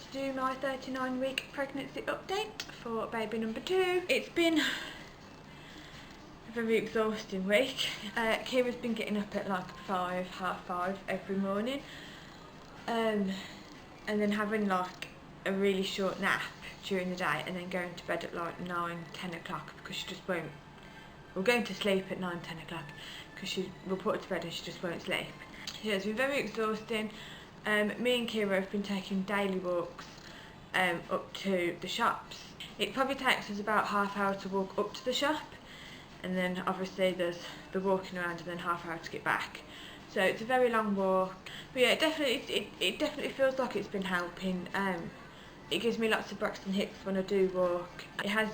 to do my 39-week pregnancy update for baby number 2. It's been a very exhausting week. Keira's been getting up at like 5, half 5 every morning, and then having like a really short nap during the day, and then going to bed at like 9, 10 o'clock because she just won't, we're going to sleep at 9, 10 o'clock because we'll put her to bed and she just won't sleep. Yeah, it's been very exhausting. Me and Keira have been taking daily walks up to the shops. It probably takes us about half hour to walk up to the shop, and then obviously there's the walking around and then half hour to get back. So it's a very long walk. But yeah, it definitely feels like it's been helping. It gives me lots of Braxton Hicks when I do walk. It has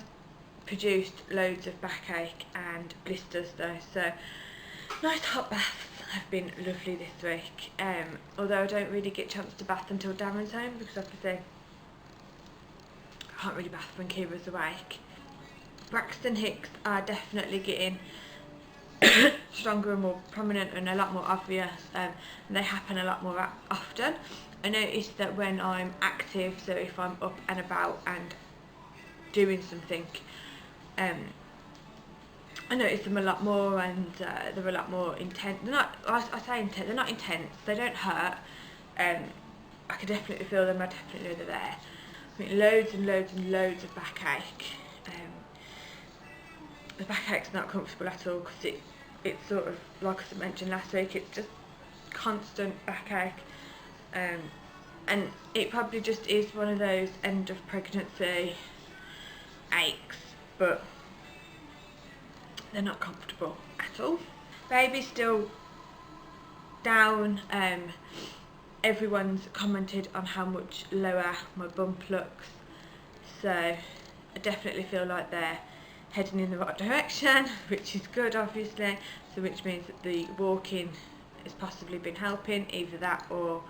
produced loads of backache and blisters though, so nice hot baths have been lovely this week. Although I don't really get a chance to bath until Darren's home because obviously I can't really bath when Keira's awake. Braxton Hicks are definitely getting stronger and more prominent and a lot more obvious, and they happen a lot more often. I notice that when I'm active, so if I'm up and about and doing something, I notice them a lot more, and they're a lot more intense. They're not, I say intense, they're not intense, they don't hurt. I can definitely feel them, I definitely know they're there. I mean, loads and loads and loads of backache. The backache's not comfortable at all because it's sort of, like I mentioned last week, it's just constant backache. And it probably just is one of those end of pregnancy aches, but they're not comfortable at all. Baby's still down. Everyone's commented on how much lower my bump looks, so I definitely feel like they're heading in the right direction, which is good obviously, so which means that the walking has possibly been helping, either that or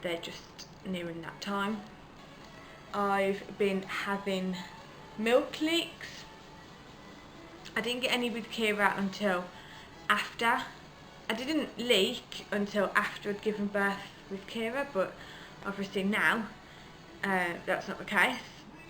they're just nearing that time. I've been having milk leaks. I didn't get any with Keira until after. I didn't leak until after I'd given birth with Keira, but obviously now that's not the case.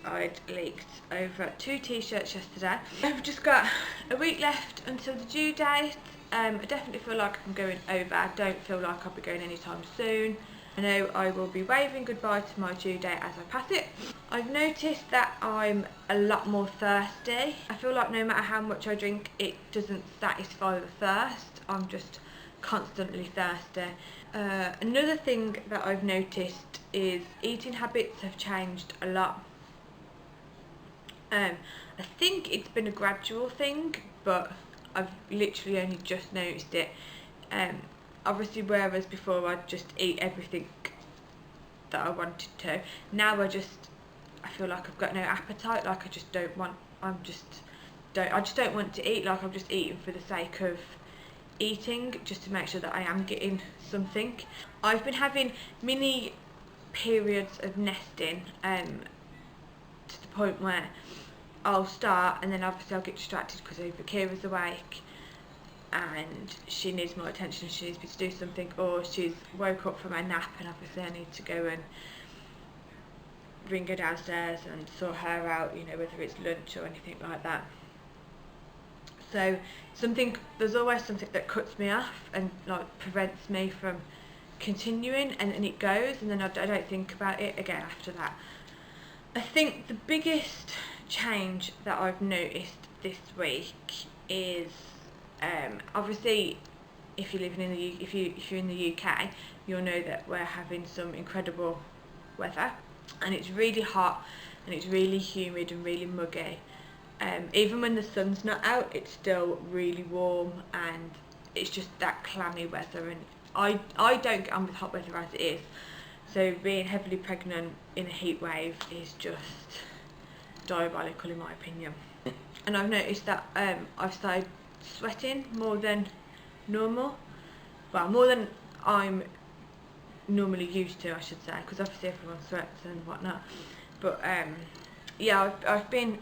I'd leaked over 2 t-shirts yesterday. I've just got a week left until the due date. I definitely feel like I'm going over. I don't feel like I'll be going anytime soon. I know I will be waving goodbye to my due date as I pass it. I've noticed that I'm a lot more thirsty. I feel like no matter how much I drink, it doesn't satisfy the thirst. I'm just constantly thirsty. Another thing that I've noticed is eating habits have changed a lot. I think it's been a gradual thing, but I've literally only just noticed it. Obviously, whereas before I'd just eat everything that I wanted to, now I feel like I've got no appetite. Like I just don't want. I just don't want to eat. Like I'm just eating for the sake of eating, just to make sure that I am getting something. I've been having mini periods of nesting, to the point where I'll start and then obviously I'll get distracted because either Keira's awake and she needs more attention, she needs me to do something, or she's woke up from her nap and obviously I need to go and bring her downstairs and sort her out, you know, whether it's lunch or anything like that. So there's always something that cuts me off and like prevents me from continuing, and then it goes, and then I don't think about it again after that. I think the biggest change that I've noticed this week is obviously if you're living in the if you're in the UK, you'll know that we're having some incredible weather, and it's really hot and it's really humid and really muggy. Even when the sun's not out, it's still really warm and it's just that clammy weather, and I don't get on with hot weather as it is. So being heavily pregnant in a heat wave is just diabolical in my opinion. And I've noticed that I've started sweating more than normal. Well, more than I'm normally used to, I should say, because obviously everyone sweats and whatnot. But yeah, I've been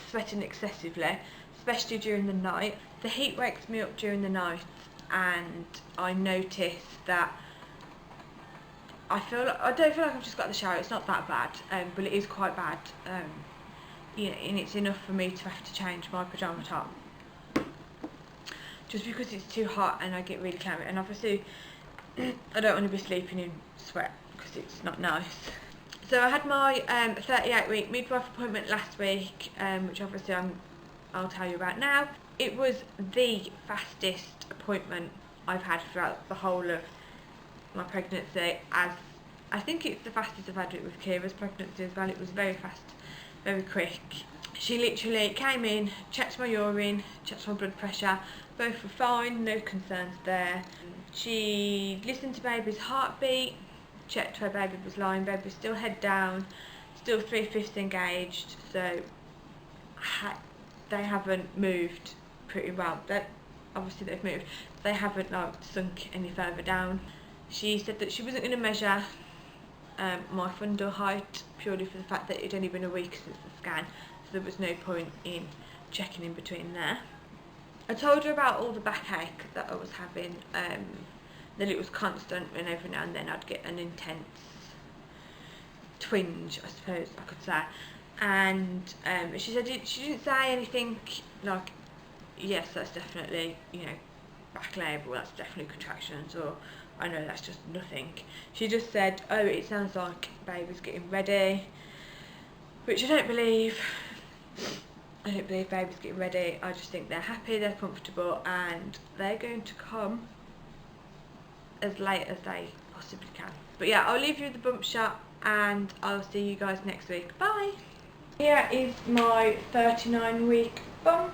sweating excessively, especially during the night. The heat wakes me up during the night, and I notice that I don't feel like I've just got the shower. It's not that bad, but it is quite bad. You know, and it's enough for me to have to change my pyjama top just because it's too hot and I get really clammy. And obviously, I don't want to be sleeping in sweat because it's not nice. So I had my 38-week midwife appointment last week, which obviously I'll tell you about now. It was the fastest appointment I've had throughout the whole of my pregnancy. As I think it's the fastest I've had it with Keira's pregnancy as well. It was very fast, very quick. She literally came in, checked my urine, checked my blood pressure. Both were fine, no concerns there. She listened to baby's heartbeat, checked where baby was lying. Baby was still head down, still 3/5 engaged, so they haven't moved pretty well. Obviously they've moved. They haven't like sunk any further down. She said that she wasn't going to measure my fundal height purely for the fact that it'd only been a week since the scan, so there was no point in checking in between there. I told her about all the backache that I was having, that it was constant, and every now and then I'd get an intense twinge, I suppose I could say. And she said she didn't say anything like, yes, that's definitely, you know, back labour, that's definitely contractions, or I know that's just nothing. She just said, oh, it sounds like baby's getting ready, which I don't believe. I don't believe baby's getting ready. I just think they're happy, they're comfortable, and they're going to come as late as they possibly can. But yeah, I'll leave you with the bump shot, and I'll see you guys next week. Bye! Here is my 39-week bump.